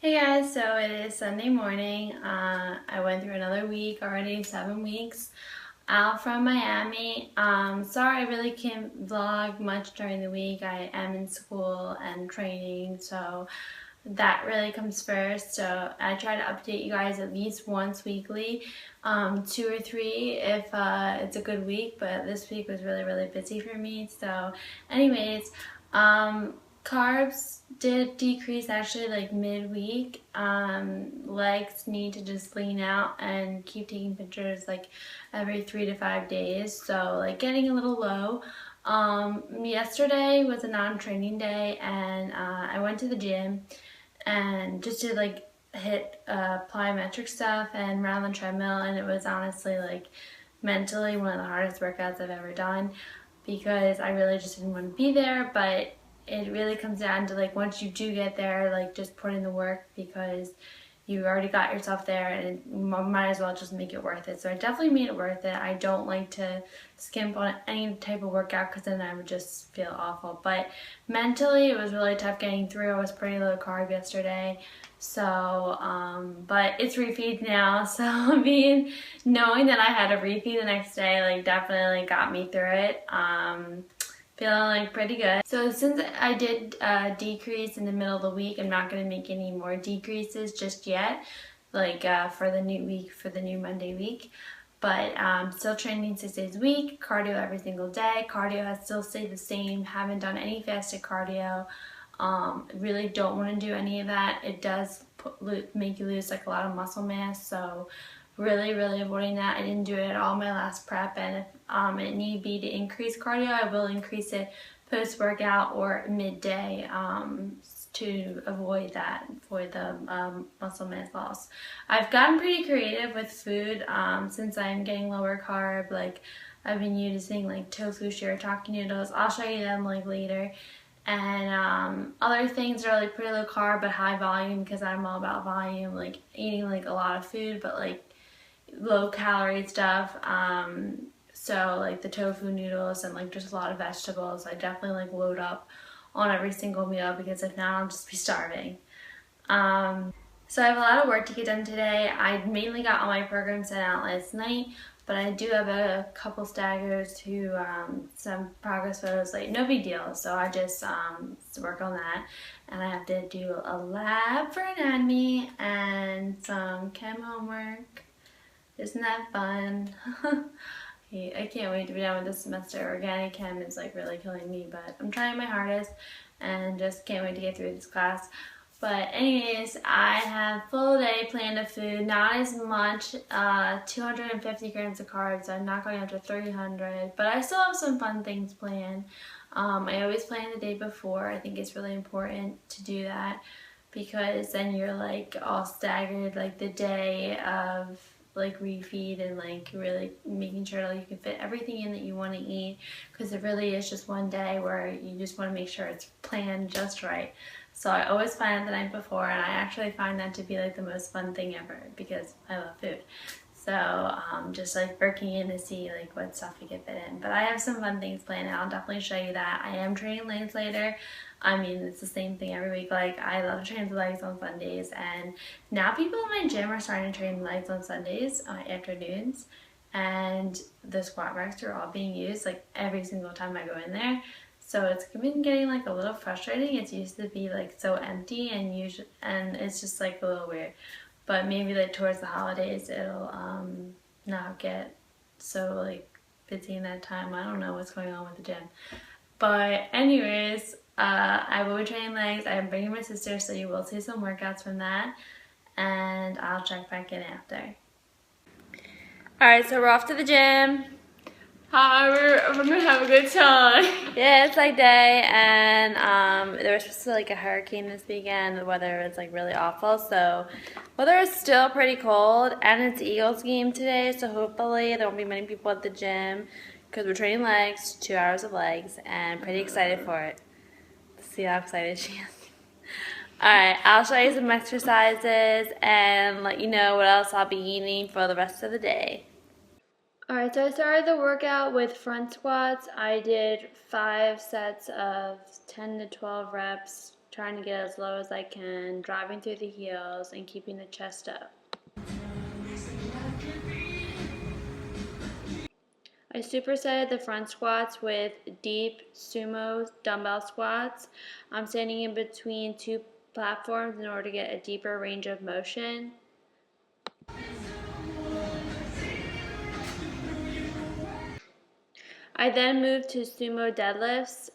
Hey guys, so it is Sunday morning. I went through another week already, 7 weeks out from Miami. Sorry I really can't vlog much during the week. I am in school and training, so that really comes first. So I try to update you guys at least once weekly, 2 or 3 if it's a good week, but this week was really busy for me. So anyways, carbs did decrease actually like midweek. Legs need to just lean out and keep taking pictures like every 3 to 5 days. So like getting a little low. Yesterday was a non-training day and I went to the gym and just did like hit plyometric stuff and run on the treadmill, and it was honestly like mentally one of the hardest workouts I've ever done because I really just didn't want to be there. But it really comes down to like once you do get there, like just put in the work because you already got yourself there, and you might as well just make it worth it. So I definitely made it worth it. I don't like to skimp on any type of workout because then I would just feel awful. But mentally, it was really tough getting through. I was pretty low carb yesterday. So, but it's refeed now. So knowing that I had a refeed the next day, like definitely got me through it. Feeling like pretty good. So since I did decrease in the middle of the week, I'm not going to make any more decreases just yet, like for the new week, for the new Monday week. But still training 6 days a week, cardio every single day. Cardio has still stayed the same. Haven't done any fasted cardio. Really don't want to do any of that. It does make you lose like a lot of muscle mass, so really avoiding that. I didn't do it at all my last prep, and if it need be to increase cardio, I will increase it post-workout or midday to avoid the muscle mass loss. I've gotten pretty creative with food since I'm getting lower carb. Like I've been using like tofu shirataki noodles. I'll show you them like later. And other things are like pretty low carb but high volume because I'm all about volume, like eating like a lot of food but like low calorie stuff. So like the tofu noodles and like just a lot of vegetables. I definitely like load up on every single meal because if not I'll just be starving. So I have a lot of work to get done today. I mainly got all my programs sent out last night, but I do have a couple staggers to some progress photos, like no big deal. So I just work on that, and I have to do a lab for anatomy and some chem homework. Isn't that fun? I can't wait to be done with this semester. Organic chem is like really killing me, but I'm trying my hardest and just can't wait to get through this class. But anyways, I have full day planned of food, not as much, 250 grams of carbs. I'm not going up to 300, but I still have some fun things planned. I always plan the day before. I think it's really important to do that because then you're like all staggered like the day of like refeed and like really making sure like you can fit everything in that you want to eat, because it really is just one day where you just want to make sure it's planned just right. So I always plan it the night before, and I actually find that to be like the most fun thing ever because I love food. So just like working in to see like what stuff we can fit in. But I have some fun things planned, and I'll definitely show you that. I am training legs later. I mean, it's the same thing every week. Like, I love to train legs on Sundays, and now people in my gym are starting to train legs on Sundays, afternoons, and the squat racks are all being used like every single time I go in there. So it's been getting like a little frustrating. It's used to be like so empty and it's just like a little weird. But maybe like towards the holidays it'll not get so like busy in that time. I don't know what's going on with the gym. But anyways, I will be training legs. I'm bringing my sister, so you will see some workouts from that. And I'll check back in after. Alright, so we're off to the gym. Hi, we're gonna have a good time. Yeah, it's like day, and there was supposed to be like a hurricane this weekend. The weather was like really awful, so weather is still pretty cold, and it's Eagles game today, so hopefully there won't be many people at the gym because we're training legs, 2 hours of legs, and pretty excited for it. Let's see how excited she is. Alright, I'll show you some exercises and let you know what else I'll be eating for the rest of the day. Alright, so I started the workout with front squats. I did 5 sets of 10 to 12 reps, trying to get as low as I can, driving through the heels and keeping the chest up. I supersetted the front squats with deep sumo dumbbell squats. I'm standing in between two platforms in order to get a deeper range of motion. I then moved to sumo deadlifts.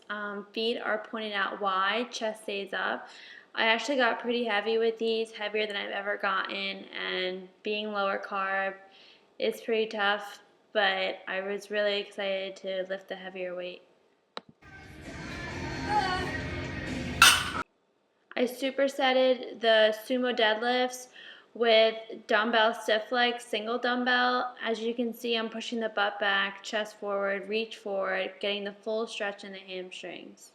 Feet are pointed out wide, chest stays up. I actually got pretty heavy with these, heavier than I've ever gotten, and being lower carb is pretty tough, but I was really excited to lift the heavier weight. I supersetted the sumo deadlifts with dumbbell stiff legs, single dumbbell. As you can see, I'm pushing the butt back, chest forward, reach forward, getting the full stretch in the hamstrings.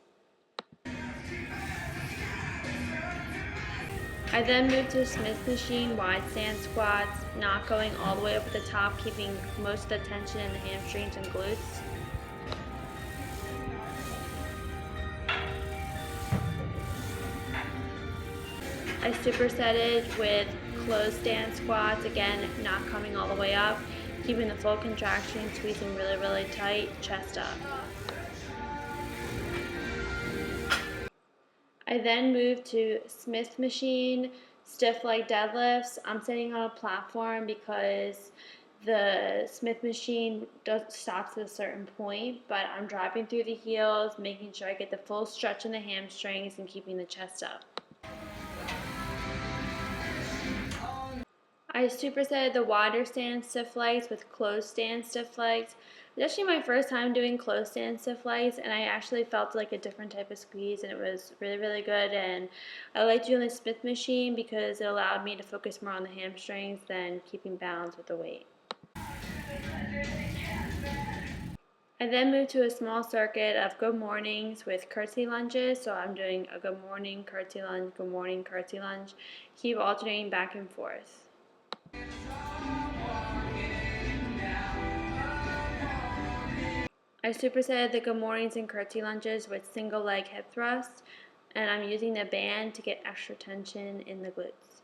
I then moved to Smith machine wide stand squats, not going all the way up at the top, keeping most of the tension in the hamstrings and glutes. I supersetted with closed stand squats, again not coming all the way up, keeping the full contraction, squeezing really, really tight, chest up. I then moved to Smith machine stiff leg deadlifts. I'm sitting on a platform because the Smith machine stops at a certain point, but I'm driving through the heels, making sure I get the full stretch in the hamstrings and keeping the chest up. I supersetted the wider stand stiff legs with closed stand stiff legs. It was actually my first time doing closed stand stiff legs, and I actually felt like a different type of squeeze, and it was really, really good. And I liked doing the Smith machine because it allowed me to focus more on the hamstrings than keeping balance with the weight. I then moved to a small circuit of good mornings with curtsy lunges. So I'm doing a good morning, curtsy lunge, good morning, curtsy lunge. Keep alternating back and forth. I supersetted the good mornings and curtsy lunges with single leg hip thrusts, and I'm using the band to get extra tension in the glutes.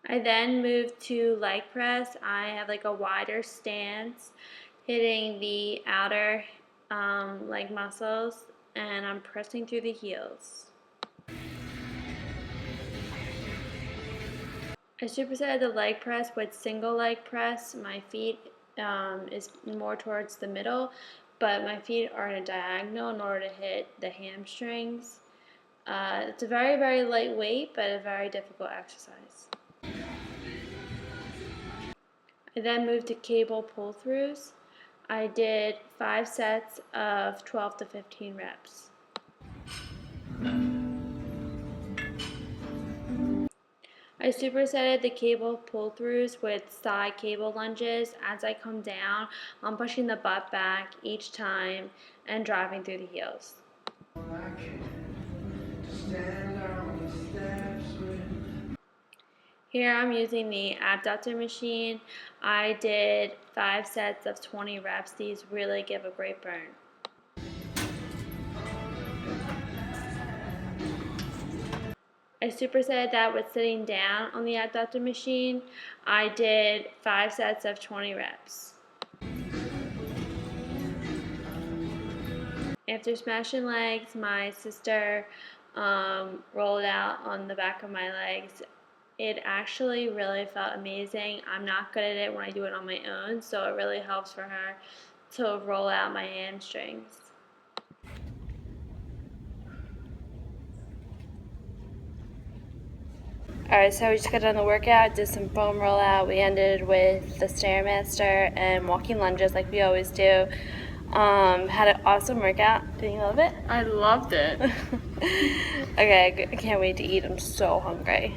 I then moved to leg press. I have like a wider stance, hitting the outer leg muscles, and I'm pressing through the heels. I supersetted the leg press with single leg press. My feet is more towards the middle, but my feet are in a diagonal in order to hit the hamstrings. It's a very, very lightweight, but a very difficult exercise. I then moved to cable pull-throughs. I did 5 sets of 12 to 15 reps. I supersetted the cable pull-throughs with side cable lunges. As I come down, I'm pushing the butt back each time and driving through the heels. Here I'm using the abductor machine. I did 5 sets of 20 reps. These really give a great burn. I supersetted that with sitting down on the abductor machine. I did 5 sets of 20 reps. After smashing legs, my sister rolled out on the back of my legs. It actually really felt amazing. I'm not good at it when I do it on my own, so it really helps for her to roll out my hamstrings. Alright, so we just got done the workout, did some foam rollout. We ended with the Stairmaster and walking lunges like we always do. Had an awesome workout. Did you love it? I loved it. Okay, I can't wait to eat. I'm so hungry.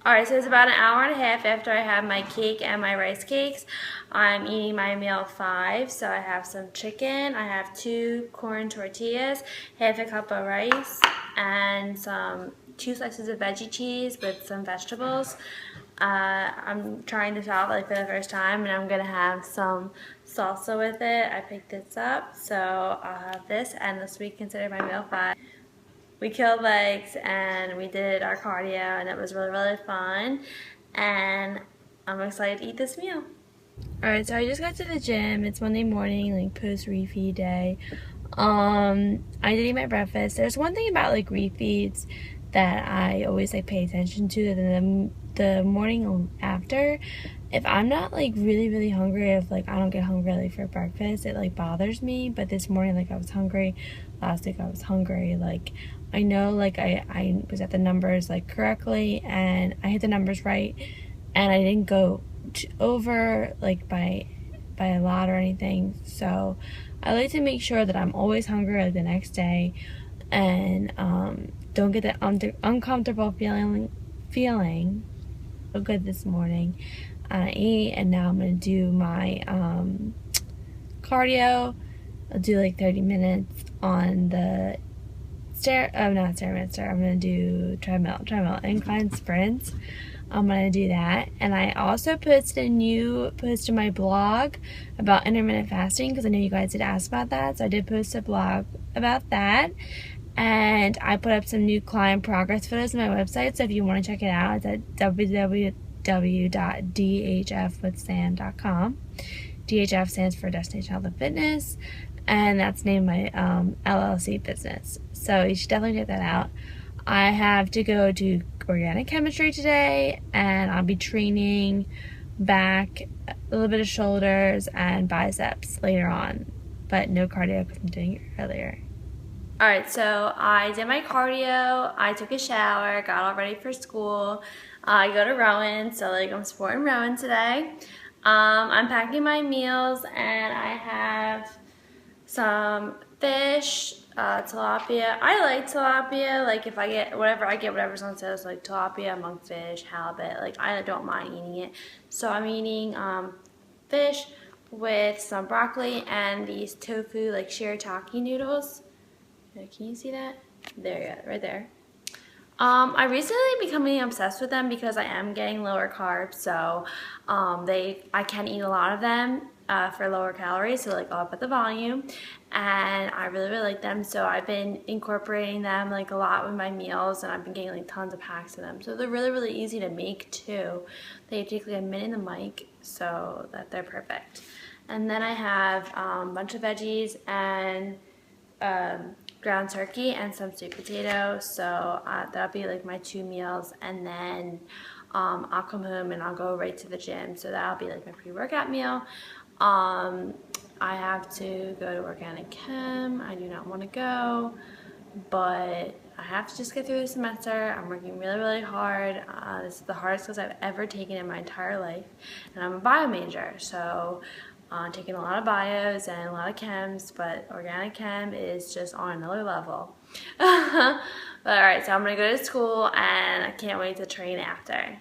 Alright, so it's about an hour and a half after I have my cake and my rice cakes. I'm eating my meal 5. So I have some chicken, I have 2 corn tortillas, half a cup of rice, and 2 slices of veggie cheese with some vegetables. I'm trying this out like for the first time, and I'm gonna have some salsa with it. I picked this up, so I'll have this, and this week considered my meal 5. We killed legs and we did our cardio, and it was really, really fun, and I'm excited to eat this meal. Alright, so I just got to the gym. It's Monday morning, like post-refeed day. I did eat my breakfast. There's one thing about like refeeds that I always like pay attention to, the morning after. If I'm not like really hungry, if like I don't get hungry like for breakfast, it like bothers me. But this morning, like I was hungry. Last week I was hungry. Like I know like I was at the numbers like correctly, and I hit the numbers right, and I didn't go over like by a lot or anything. So I like to make sure that I'm always hungry like the next day, and don't get that uncomfortable feeling. So good this morning. I ate, and now I'm gonna do my cardio. I'll do like 30 minutes on the not Stairmaster. I'm gonna do treadmill incline sprints. I'm gonna do that. And I also posted a new post to my blog about intermittent fasting, because I know you guys did ask about that. So I did post a blog about that, and I put up some new client progress photos on my website. So if you want to check it out, it's at www.dhfwithsam.com. DHF stands for Destination Health and Fitness, and that's named my LLC business. So you should definitely check that out. I have to go to organic chemistry today, and I'll be training back, a little bit of shoulders and biceps later on, but no cardio because I'm doing it earlier. Alright, so I did my cardio, I took a shower, got all ready for school. I go to Rowan, so like I'm supporting Rowan today. I'm packing my meals, and I have some fish, tilapia. I like tilapia. Like if I get whatever's on sale. So like tilapia, monkfish, halibut. Like I don't mind eating it. So I'm eating fish with some broccoli and these tofu like shirataki noodles. Can you see that? There you go, right there. I recently becoming obsessed with them because I am getting lower carbs, so I can eat a lot of them for lower calories, so like I'll up the volume, and I really like them. So I've been incorporating them like a lot with my meals, and I've been getting like tons of packs of them. So they're really easy to make too. They take like a minute in the mic, so that they're perfect. And then I have a bunch of veggies and ground turkey and some sweet potato. So that'll be like my 2 meals, and then I'll come home and I'll go right to the gym. So that'll be like my pre-workout meal. I have to go to organic chem. I do not want to go, but I have to just get through the semester. I'm working really hard. This is the hardest class I've ever taken in my entire life, and I'm a bio major, so taking a lot of bios and a lot of chems, but organic chem is just on another level. But alright, so I'm going to go to school, and I can't wait to train after.